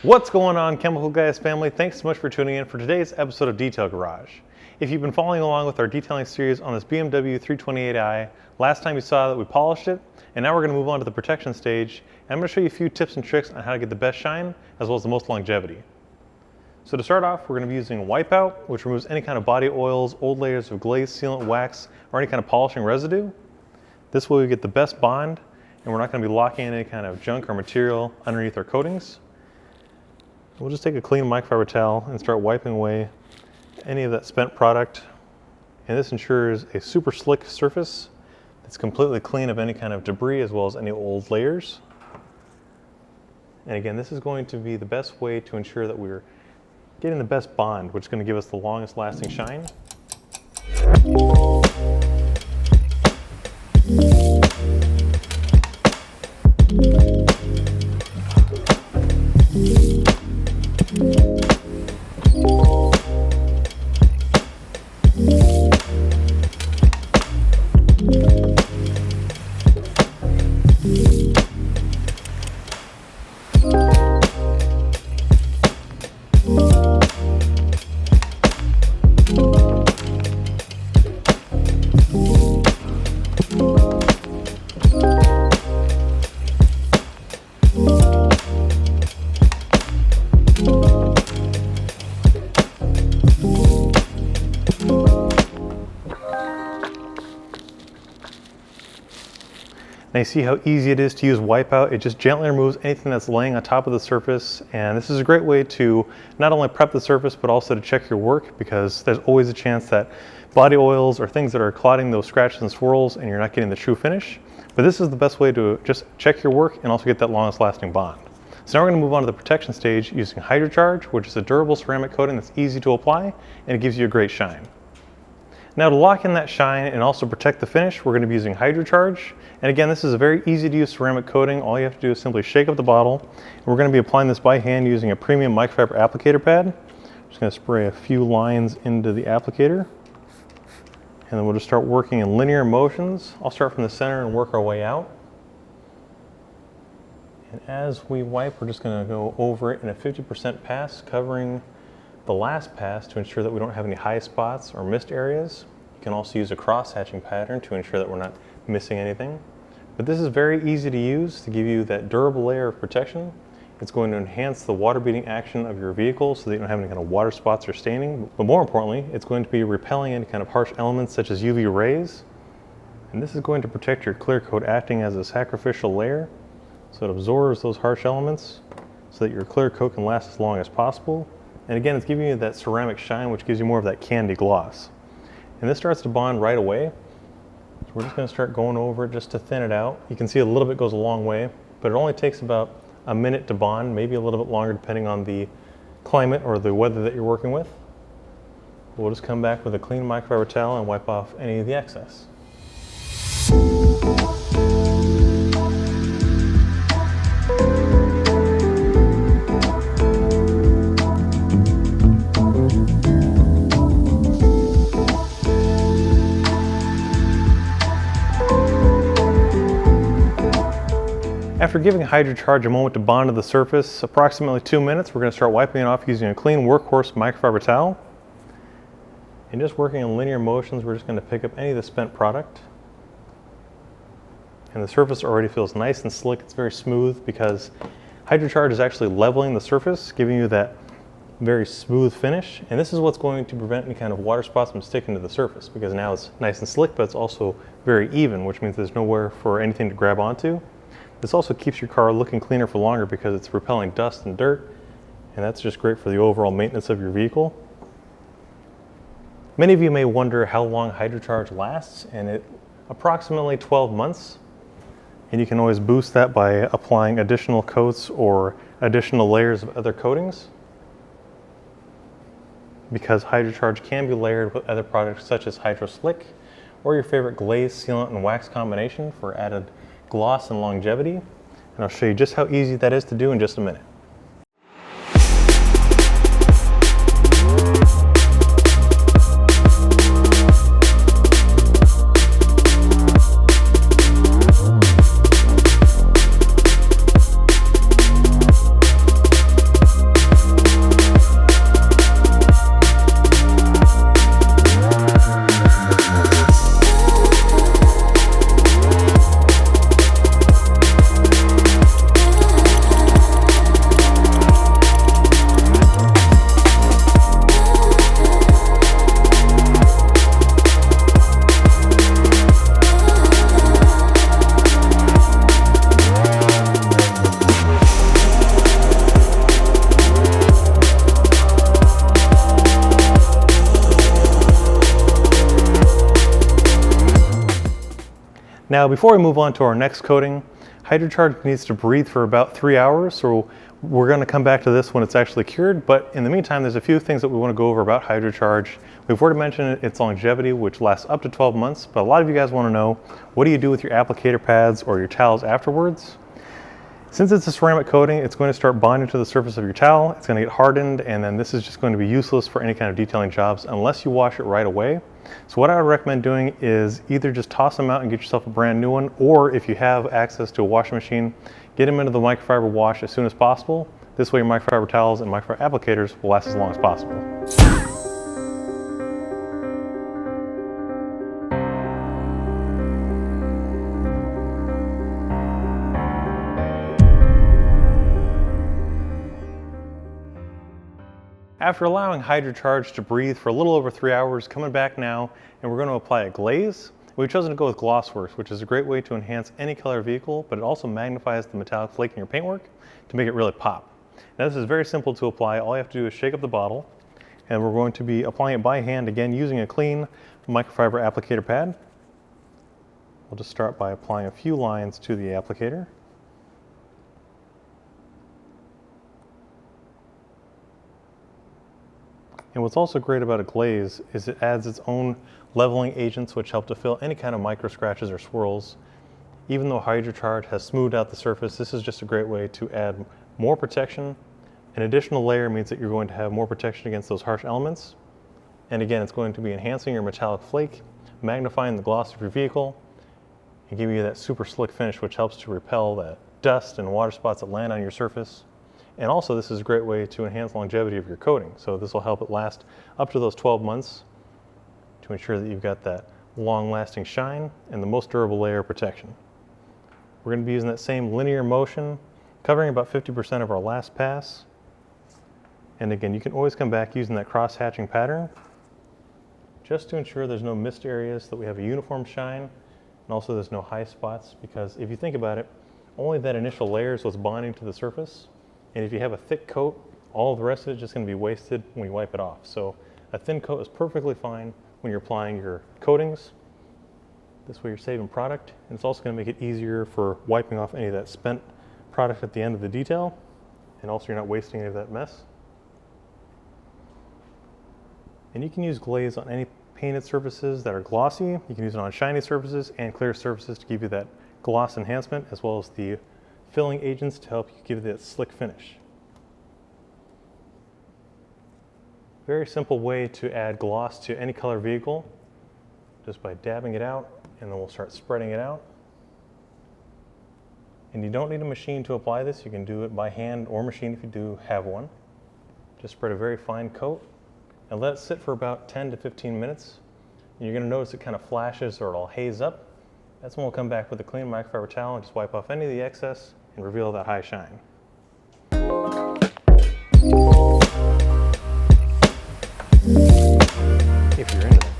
What's going on, Chemical Guys family? Thanks so much for tuning in for today's episode of Detail Garage. If you've been following along with our detailing series on this BMW 328i, last time you saw that we polished it, and now we're going to move on to the protection stage, and I'm going to show you a few tips and tricks on how to get the best shine as well as the most longevity. So to start off, we're going to be using a wipeout, which removes any kind of body oils, old layers of glaze, sealant, wax, or any kind of polishing residue. This way we get the best bond, and we're not going to be locking in any kind of junk or material underneath our coatings. We'll just take a clean microfiber towel and start wiping away any of that spent product. And this ensures a super slick surface that's completely clean of any kind of debris as well as any old layers. And again, this is going to be the best way to ensure that we're getting the best bond, which is going to give us the longest lasting shine. Now you see how easy it is to use wipeout. It just gently removes anything that's laying on top of the surface, and this is a great way to not only prep the surface but also to check your work, because there's always a chance that body oils or things that are clotting those scratches and swirls and you're not getting the true finish. But this is the best way to just check your work and also get that longest lasting bond. So now we're going to move on to the protection stage using HydroCharge, which is a durable ceramic coating that's easy to apply and it gives you a great shine. Now to lock in that shine and also protect the finish, we're going to be using HydroCharge. And again, this is a very easy to use ceramic coating. All you have to do is simply shake up the bottle. And we're going to be applying this by hand using a premium microfiber applicator pad. I'm just going to spray a few lines into the applicator. And then we'll just start working in linear motions. I'll start from the center and work our way out. And as we wipe, we're just going to go over it in a 50% pass, covering the last pass to ensure that we don't have any high spots or missed areas. You can also use a cross-hatching pattern to ensure that we're not missing anything. But this is very easy to use to give you that durable layer of protection. It's going to enhance the water beading action of your vehicle so that you don't have any kind of water spots or staining. But more importantly, it's going to be repelling any kind of harsh elements such as UV rays. And this is going to protect your clear coat, acting as a sacrificial layer. So it absorbs those harsh elements so that your clear coat can last as long as possible. And again, it's giving you that ceramic shine, which gives you more of that candy gloss. And this starts to bond right away. So we're just going to start going over it just to thin it out. You can see a little bit goes a long way, but it only takes about a minute to bond, maybe a little bit longer depending on the climate or the weather that you're working with. We'll just come back with a clean microfiber towel and wipe off any of the excess. After giving HydroCharge a moment to bond to the surface, approximately 2 minutes, we're going to start wiping it off using a clean workhorse microfiber towel. And just working in linear motions, we're just going to pick up any of the spent product. And the surface already feels nice and slick. It's very smooth because HydroCharge is actually leveling the surface, giving you that very smooth finish. And this is what's going to prevent any kind of water spots from sticking to the surface, because now it's nice and slick, but it's also very even, which means there's nowhere for anything to grab onto. This also keeps your car looking cleaner for longer because it's repelling dust and dirt, and that's just great for the overall maintenance of your vehicle. Many of you may wonder how long HydroCharge lasts, and it approximately 12 months. And you can always boost that by applying additional coats or additional layers of other coatings, because HydroCharge can be layered with other products such as Hydro Slick or your favorite glaze, sealant, and wax combination for added gloss and longevity. And I'll show you just how easy that is to do in just a minute. Now, before we move on to our next coating, HydroCharge needs to breathe for about 3 hours, so we're going to come back to this when it's actually cured, but in the meantime, there's a few things that we want to go over about HydroCharge. We've already mentioned its longevity, which lasts up to 12 months, but a lot of you guys want to know, what do you do with your applicator pads or your towels afterwards? Since it's a ceramic coating, it's going to start bonding to the surface of your towel, it's going to get hardened, and then this is just going to be useless for any kind of detailing jobs unless you wash it right away. So what I would recommend doing is either just toss them out and get yourself a brand new one, or if you have access to a washing machine, get them into the microfiber wash as soon as possible. This way your microfiber towels and microfiber applicators will last as long as possible. After allowing HydroCharge to breathe for a little over 3 hours, coming back now, and we're going to apply a glaze. We've chosen to go with Glossworkz, which is a great way to enhance any color vehicle, but it also magnifies the metallic flake in your paintwork to make it really pop. Now this is very simple to apply. All you have to do is shake up the bottle, and we're going to be applying it by hand, again using a clean microfiber applicator pad. We'll just start by applying a few lines to the applicator. And what's also great about a glaze is it adds its own leveling agents which help to fill any kind of micro scratches or swirls. Even though HydroCharge has smoothed out the surface, this is just a great way to add more protection. An additional layer means that you're going to have more protection against those harsh elements. And again, it's going to be enhancing your metallic flake, magnifying the gloss of your vehicle, and giving you that super slick finish which helps to repel that dust and water spots that land on your surface. And also this is a great way to enhance longevity of your coating. So this will help it last up to those 12 months to ensure that you've got that long-lasting shine and the most durable layer of protection. We're going to be using that same linear motion, covering about 50% of our last pass. And again, you can always come back using that cross-hatching pattern just to ensure there's no missed areas, that we have a uniform shine, and also there's no high spots, because if you think about it, only that initial layer is what's bonding to the surface. And if you have a thick coat, all the rest of it is just going to be wasted when you wipe it off. So a thin coat is perfectly fine when you're applying your coatings. This way you're saving product, and it's also going to make it easier for wiping off any of that spent product at the end of the detail, and also you're not wasting any of that mess. And you can use glaze on any painted surfaces that are glossy. You can use it on shiny surfaces and clear surfaces to give you that gloss enhancement, as well as the filling agents to help you give that slick finish. Very simple way to add gloss to any color vehicle, just by dabbing it out, and then we'll start spreading it out. And you don't need a machine to apply this. You can do it by hand or machine if you do have one. Just spread a very fine coat and let it sit for about 10 to 15 minutes. And you're going to notice it kind of flashes or it'll haze up. That's when we'll come back with a clean microfiber towel and just wipe off any of the excess and reveal that high shine. If you're into it.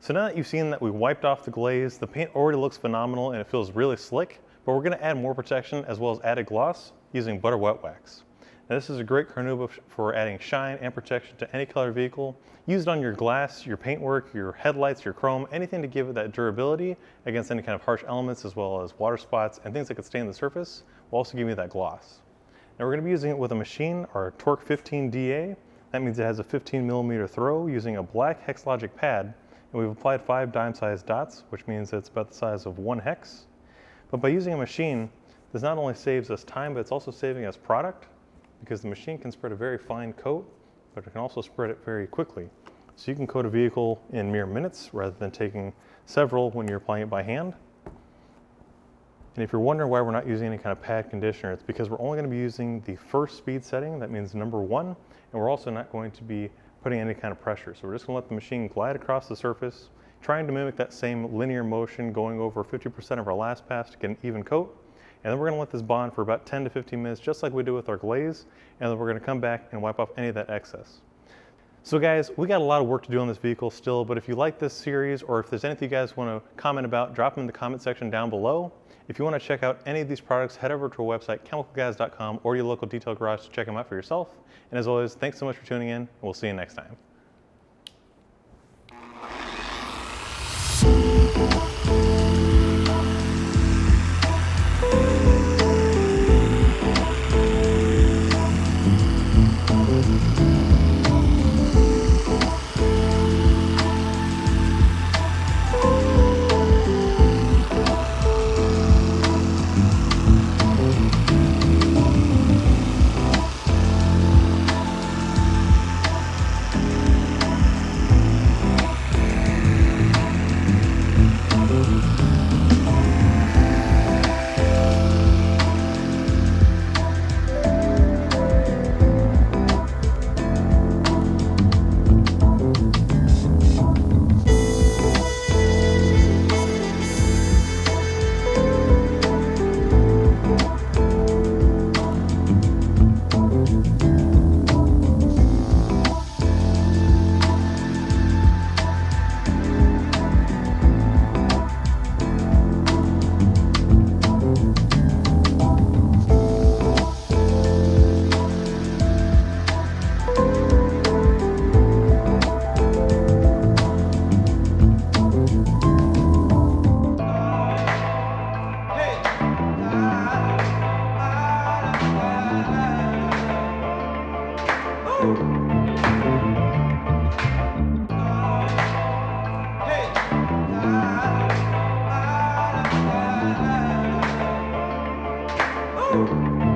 So now that you've seen that we wiped off the glaze, the paint already looks phenomenal and it feels really slick, but we're going to add more protection as well as added gloss using butter wet wax. Now this is a great carnauba for adding shine and protection to any color vehicle. Use it on your glass, your paintwork, your headlights, your chrome, anything to give it that durability against any kind of harsh elements, as well as water spots and things that could stain the surface, will also give you that gloss. Now we're going to be using it with a machine, our Torque 15DA. That means it has a 15mm throw using a black hexalogic pad. And we've applied 5 dime-sized dots, which means it's about the size of 1 hex. But by using a machine, this not only saves us time, but it's also saving us product, because the machine can spread a very fine coat, but it can also spread it very quickly. So you can coat a vehicle in mere minutes rather than taking several when you're applying it by hand. And if you're wondering why we're not using any kind of pad conditioner, it's because we're only going to be using the first speed setting, that means number 1, and we're also not going to be putting any kind of pressure. So we're just going to let the machine glide across the surface, trying to mimic that same linear motion, going over 50% of our last pass to get an even coat. And then we're going to let this bond for about 10 to 15 minutes, just like we did with our glaze, and then we're going to come back and wipe off any of that excess. So guys, we got a lot of work to do on this vehicle still, but if you like this series or if there's anything you guys want to comment about, drop them in the comment section down below. If you want to check out any of these products, head over to our website, chemicalguys.com, or your local detail garage to check them out for yourself. And as always, thanks so much for tuning in, and we'll see you next time. Hey!